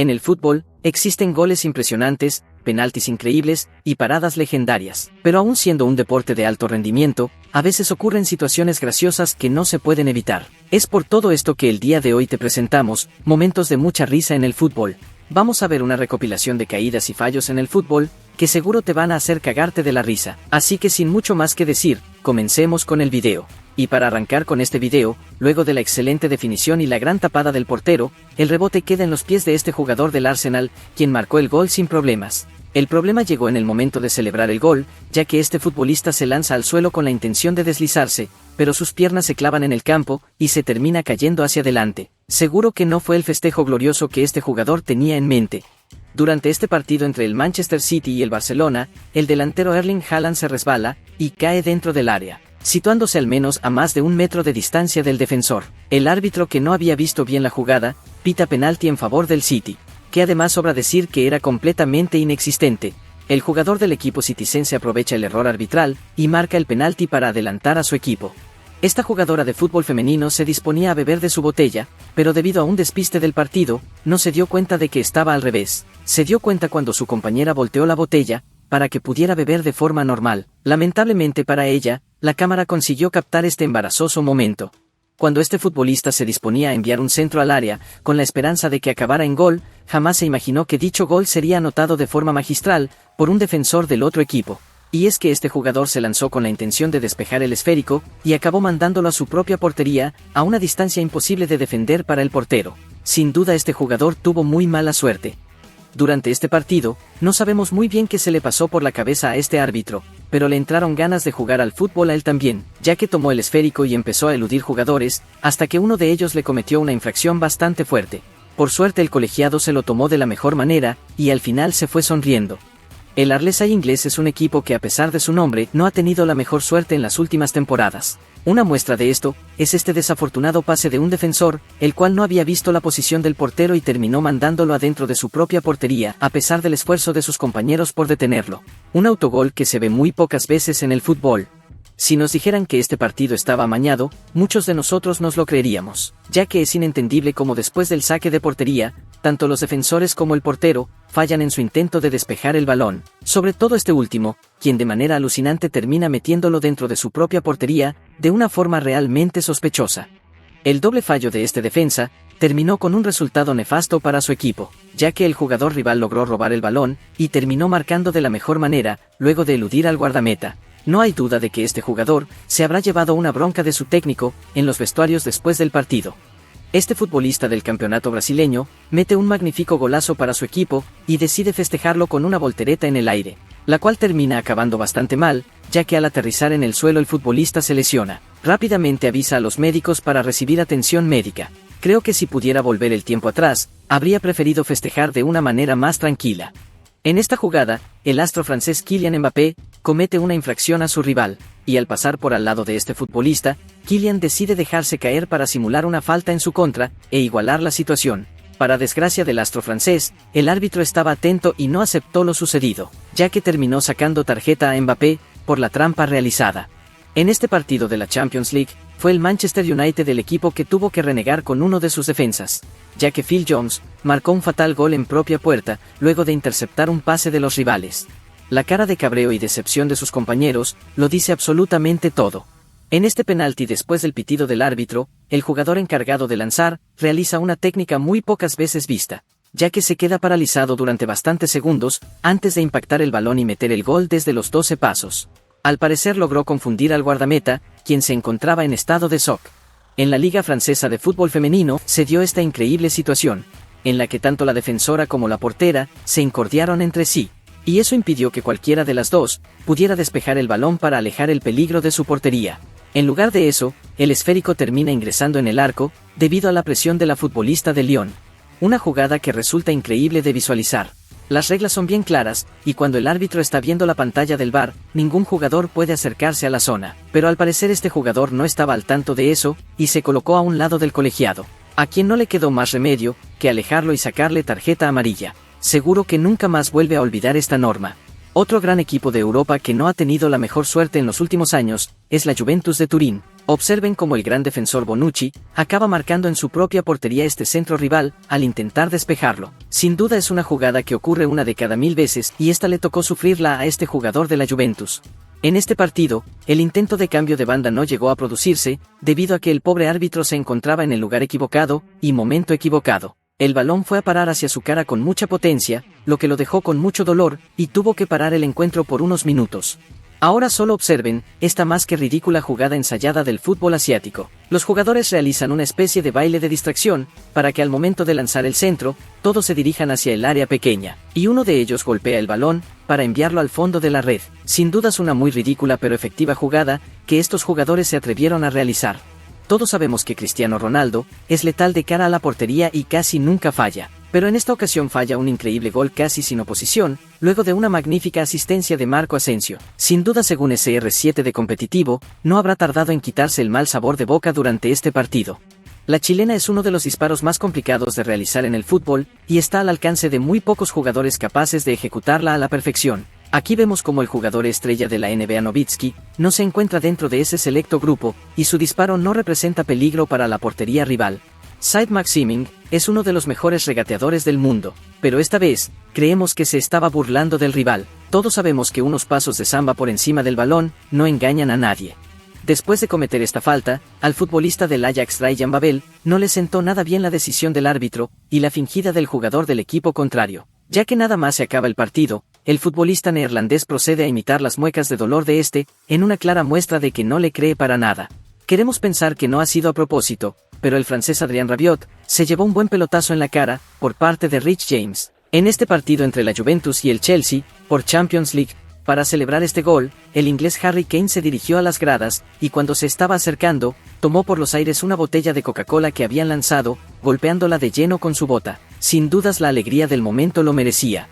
En el fútbol, existen goles impresionantes, penaltis increíbles y paradas legendarias. Pero aún siendo un deporte de alto rendimiento, a veces ocurren situaciones graciosas que no se pueden evitar. Es por todo esto que el día de hoy te presentamos momentos de mucha risa en el fútbol. Vamos a ver una recopilación de caídas y fallos en el fútbol, que seguro te van a hacer cagarte de la risa. Así que sin mucho más que decir, comencemos con el video. Y para arrancar con este video, luego de la excelente definición y la gran tapada del portero, el rebote queda en los pies de este jugador del Arsenal, quien marcó el gol sin problemas. El problema llegó en el momento de celebrar el gol, ya que este futbolista se lanza al suelo con la intención de deslizarse, pero sus piernas se clavan en el campo y se termina cayendo hacia adelante. Seguro que no fue el festejo glorioso que este jugador tenía en mente. Durante este partido entre el Manchester City y el Barcelona, el delantero Erling Haaland se resbala y cae dentro del área, situándose al menos a más de 1 metro de distancia del defensor. El árbitro, que no había visto bien la jugada, pita penalti en favor del City, que además sobra decir que era completamente inexistente. El jugador del equipo citizense aprovecha el error arbitral y marca el penalti para adelantar a su equipo. Esta jugadora de fútbol femenino se disponía a beber de su botella, pero debido a un despiste del partido, no se dio cuenta de que estaba al revés. Se dio cuenta cuando su compañera volteó la botella, para que pudiera beber de forma normal. Lamentablemente para ella, la cámara consiguió captar este embarazoso momento. Cuando este futbolista se disponía a enviar un centro al área, con la esperanza de que acabara en gol, jamás se imaginó que dicho gol sería anotado de forma magistral, por un defensor del otro equipo. Y es que este jugador se lanzó con la intención de despejar el esférico, y acabó mandándolo a su propia portería, a una distancia imposible de defender para el portero. Sin duda este jugador tuvo muy mala suerte. Durante este partido, no sabemos muy bien qué se le pasó por la cabeza a este árbitro, pero le entraron ganas de jugar al fútbol a él también, ya que tomó el esférico y empezó a eludir jugadores, hasta que uno de ellos le cometió una infracción bastante fuerte. Por suerte el colegiado se lo tomó de la mejor manera, y al final se fue sonriendo. El Arlesay inglés es un equipo que, a pesar de su nombre, no ha tenido la mejor suerte en las últimas temporadas. Una muestra de esto es este desafortunado pase de un defensor, el cual no había visto la posición del portero y terminó mandándolo adentro de su propia portería, a pesar del esfuerzo de sus compañeros por detenerlo. Un autogol que se ve muy pocas veces en el fútbol. Si nos dijeran que este partido estaba amañado, muchos de nosotros nos lo creeríamos, ya que es inentendible cómo después del saque de portería, tanto los defensores como el portero fallan en su intento de despejar el balón, sobre todo este último, quien de manera alucinante termina metiéndolo dentro de su propia portería, de una forma realmente sospechosa. El doble fallo de este defensa terminó con un resultado nefasto para su equipo, ya que el jugador rival logró robar el balón y terminó marcando de la mejor manera, luego de eludir al guardameta. No hay duda de que este jugador se habrá llevado una bronca de su técnico en los vestuarios después del partido. Este futbolista del campeonato brasileño mete un magnífico golazo para su equipo y decide festejarlo con una voltereta en el aire, la cual termina acabando bastante mal, ya que al aterrizar en el suelo el futbolista se lesiona. Rápidamente avisa a los médicos para recibir atención médica. Creo que si pudiera volver el tiempo atrás, habría preferido festejar de una manera más tranquila. En esta jugada, el astro francés Kylian Mbappé comete una infracción a su rival, y al pasar por al lado de este futbolista, Kylian decide dejarse caer para simular una falta en su contra e igualar la situación. Para desgracia del astro francés, el árbitro estaba atento y no aceptó lo sucedido, ya que terminó sacando tarjeta a Mbappé por la trampa realizada. En este partido de la Champions League, fue el Manchester United el equipo que tuvo que renegar con uno de sus defensas, ya que Phil Jones marcó un fatal gol en propia puerta, luego de interceptar un pase de los rivales. La cara de cabreo y decepción de sus compañeros lo dice absolutamente todo. En este penalti, después del pitido del árbitro, el jugador encargado de lanzar realiza una técnica muy pocas veces vista, ya que se queda paralizado durante bastantes segundos antes de impactar el balón y meter el gol desde los 12 pasos. Al parecer logró confundir al guardameta, quien se encontraba en estado de shock. En la Liga Francesa de Fútbol Femenino se dio esta increíble situación, en la que tanto la defensora como la portera se incordiaron entre sí, y eso impidió que cualquiera de las dos pudiera despejar el balón para alejar el peligro de su portería. En lugar de eso, el esférico termina ingresando en el arco, debido a la presión de la futbolista de Lyon. Una jugada que resulta increíble de visualizar. Las reglas son bien claras, y cuando el árbitro está viendo la pantalla del VAR, ningún jugador puede acercarse a la zona. Pero al parecer este jugador no estaba al tanto de eso, y se colocó a un lado del colegiado, a quien no le quedó más remedio que alejarlo y sacarle tarjeta amarilla. Seguro que nunca más vuelve a olvidar esta norma. Otro gran equipo de Europa que no ha tenido la mejor suerte en los últimos años es la Juventus de Turín. Observen cómo el gran defensor Bonucci acaba marcando en su propia portería este centro rival al intentar despejarlo. Sin duda es una jugada que ocurre una de cada 1000 veces y esta le tocó sufrirla a este jugador de la Juventus. En este partido, el intento de cambio de banda no llegó a producirse, debido a que el pobre árbitro se encontraba en el lugar equivocado y momento equivocado. El balón fue a parar hacia su cara con mucha potencia, lo que lo dejó con mucho dolor, y tuvo que parar el encuentro por unos minutos. Ahora solo observen esta más que ridícula jugada ensayada del fútbol asiático. Los jugadores realizan una especie de baile de distracción, para que al momento de lanzar el centro, todos se dirijan hacia el área pequeña, y uno de ellos golpea el balón, para enviarlo al fondo de la red. Sin dudas una muy ridícula pero efectiva jugada, que estos jugadores se atrevieron a realizar. Todos sabemos que Cristiano Ronaldo es letal de cara a la portería y casi nunca falla, pero en esta ocasión falla un increíble gol casi sin oposición, luego de una magnífica asistencia de Marco Asensio. Sin duda, según CR7 de Competitivo, no habrá tardado en quitarse el mal sabor de boca durante este partido. La chilena es uno de los disparos más complicados de realizar en el fútbol, y está al alcance de muy pocos jugadores capaces de ejecutarla a la perfección. Aquí vemos como el jugador estrella de la NBA Nowitzki no se encuentra dentro de ese selecto grupo, y su disparo no representa peligro para la portería rival. Said Maximing es uno de los mejores regateadores del mundo, pero esta vez, creemos que se estaba burlando del rival. Todos sabemos que unos pasos de samba por encima del balón no engañan a nadie. Después de cometer esta falta, al futbolista del Ajax Ryan Babel no le sentó nada bien la decisión del árbitro y la fingida del jugador del equipo contrario. Ya que nada más se acaba el partido, el futbolista neerlandés procede a imitar las muecas de dolor de este, en una clara muestra de que no le cree para nada. Queremos pensar que no ha sido a propósito, pero el francés Adrien Rabiot se llevó un buen pelotazo en la cara por parte de Rich James. En este partido entre la Juventus y el Chelsea, por Champions League, para celebrar este gol, el inglés Harry Kane se dirigió a las gradas, y cuando se estaba acercando, tomó por los aires una botella de Coca-Cola que habían lanzado, golpeándola de lleno con su bota. Sin dudas la alegría del momento lo merecía.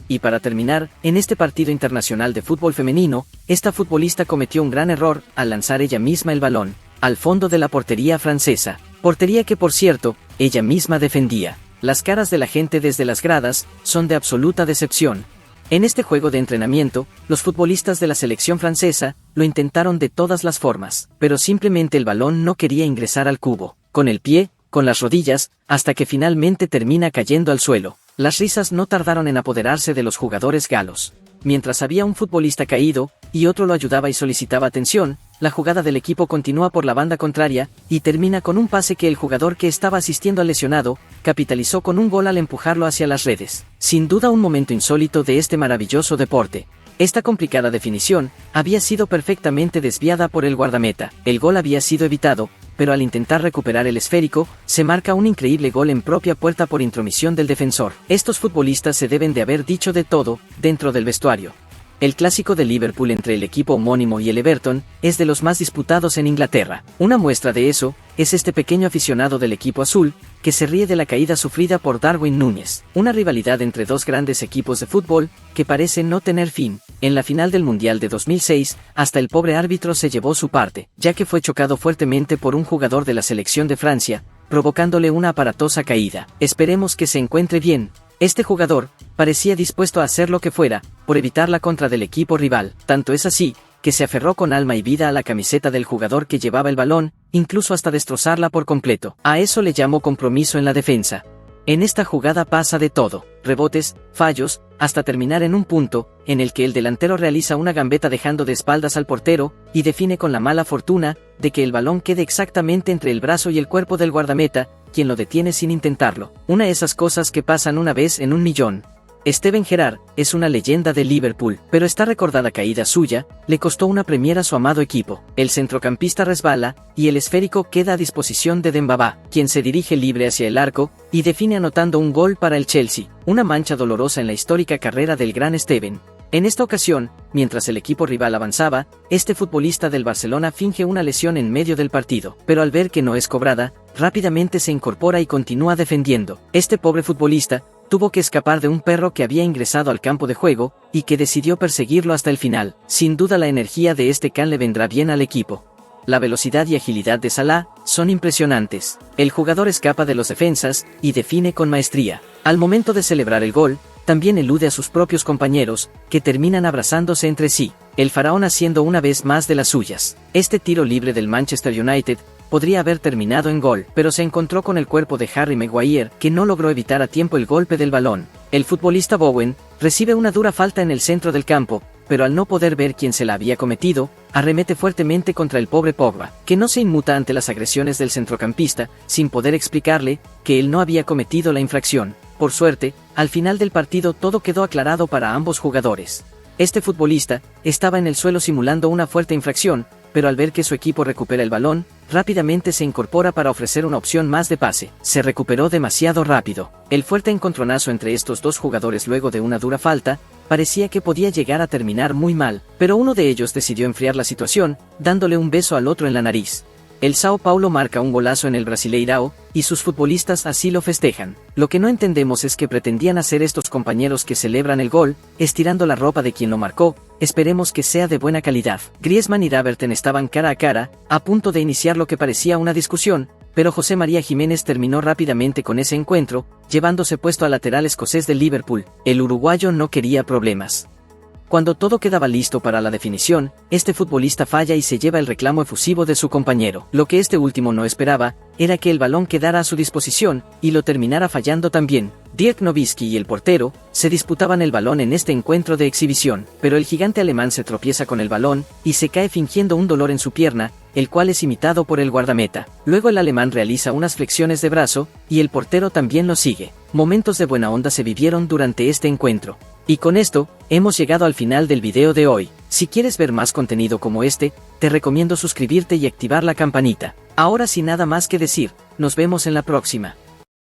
Y para terminar, en este partido internacional de fútbol femenino, esta futbolista cometió un gran error al lanzar ella misma el balón al fondo de la portería francesa, portería que por cierto, ella misma defendía. Las caras de la gente desde las gradas son de absoluta decepción. En este juego de entrenamiento, los futbolistas de la selección francesa lo intentaron de todas las formas, pero simplemente el balón no quería ingresar al cubo, con el pie, con las rodillas, hasta que finalmente termina cayendo al suelo. Las risas no tardaron en apoderarse de los jugadores galos. Mientras había un futbolista caído, y otro lo ayudaba y solicitaba atención, la jugada del equipo continúa por la banda contraria, y termina con un pase que el jugador que estaba asistiendo al lesionado, capitalizó con un gol al empujarlo hacia las redes. Sin duda un momento insólito de este maravilloso deporte. Esta complicada definición había sido perfectamente desviada por el guardameta. El gol había sido evitado, pero al intentar recuperar el esférico, se marca un increíble gol en propia puerta por intromisión del defensor. Estos futbolistas se deben de haber dicho de todo dentro del vestuario. El clásico de Liverpool entre el equipo homónimo y el Everton es de los más disputados en Inglaterra. Una muestra de eso es este pequeño aficionado del equipo azul, que se ríe de la caída sufrida por Darwin Núñez. Una rivalidad entre dos grandes equipos de fútbol que parece no tener fin. En la final del Mundial de 2006, hasta el pobre árbitro se llevó su parte, ya que fue chocado fuertemente por un jugador de la selección de Francia, provocándole una aparatosa caída. Esperemos que se encuentre bien. Este jugador parecía dispuesto a hacer lo que fuera, por evitar la contra del equipo rival. Tanto es así, que se aferró con alma y vida a la camiseta del jugador que llevaba el balón, incluso hasta destrozarla por completo. A eso le llamo compromiso en la defensa. En esta jugada pasa de todo, rebotes, fallos, hasta terminar en un punto, en el que el delantero realiza una gambeta dejando de espaldas al portero, y define con la mala fortuna, de que el balón quede exactamente entre el brazo y el cuerpo del guardameta, quien lo detiene sin intentarlo. Una de esas cosas que pasan una vez en un millón. Steven Gerrard es una leyenda de Liverpool, pero esta recordada caída suya le costó una Premier a su amado equipo. El centrocampista resbala, y el esférico queda a disposición de Dembaba, quien se dirige libre hacia el arco, y define anotando un gol para el Chelsea, una mancha dolorosa en la histórica carrera del gran Steven. En esta ocasión, mientras el equipo rival avanzaba, este futbolista del Barcelona finge una lesión en medio del partido, pero al ver que no es cobrada, rápidamente se incorpora y continúa defendiendo. Este pobre futbolista tuvo que escapar de un perro que había ingresado al campo de juego, y que decidió perseguirlo hasta el final. Sin duda la energía de este can le vendrá bien al equipo. La velocidad y agilidad de Salah son impresionantes. El jugador escapa de los defensas, y define con maestría. Al momento de celebrar el gol, también elude a sus propios compañeros, que terminan abrazándose entre sí. El faraón haciendo una vez más de las suyas. Este tiro libre del Manchester United podría haber terminado en gol, pero se encontró con el cuerpo de Harry Maguire, que no logró evitar a tiempo el golpe del balón. El futbolista Bowen recibe una dura falta en el centro del campo, pero al no poder ver quién se la había cometido, arremete fuertemente contra el pobre Pogba, que no se inmuta ante las agresiones del centrocampista, sin poder explicarle que él no había cometido la infracción. Por suerte, al final del partido todo quedó aclarado para ambos jugadores. Este futbolista estaba en el suelo simulando una fuerte infracción, pero al ver que su equipo recupera el balón, rápidamente se incorpora para ofrecer una opción más de pase. Se recuperó demasiado rápido. El fuerte encontronazo entre estos dos jugadores luego de una dura falta parecía que podía llegar a terminar muy mal, pero uno de ellos decidió enfriar la situación, dándole un beso al otro en la nariz. El São Paulo marca un golazo en el Brasileirão, y sus futbolistas así lo festejan. Lo que no entendemos es que pretendían hacer estos compañeros que celebran el gol, estirando la ropa de quien lo marcó. Esperemos que sea de buena calidad. Griezmann y Daverten estaban cara a cara, a punto de iniciar lo que parecía una discusión, pero José María Jiménez terminó rápidamente con ese encuentro, llevándose puesto al lateral escocés del Liverpool. El uruguayo no quería problemas. Cuando todo quedaba listo para la definición, este futbolista falla y se lleva el reclamo efusivo de su compañero. Lo que este último no esperaba, era que el balón quedara a su disposición, y lo terminara fallando también. Dirk Nowitzki y el portero se disputaban el balón en este encuentro de exhibición, pero el gigante alemán se tropieza con el balón, y se cae fingiendo un dolor en su pierna, el cual es imitado por el guardameta. Luego el alemán realiza unas flexiones de brazo, y el portero también lo sigue. Momentos de buena onda se vivieron durante este encuentro. Y con esto, hemos llegado al final del video de hoy. Si quieres ver más contenido como este, te recomiendo suscribirte y activar la campanita. Ahora sin nada más que decir, nos vemos en la próxima.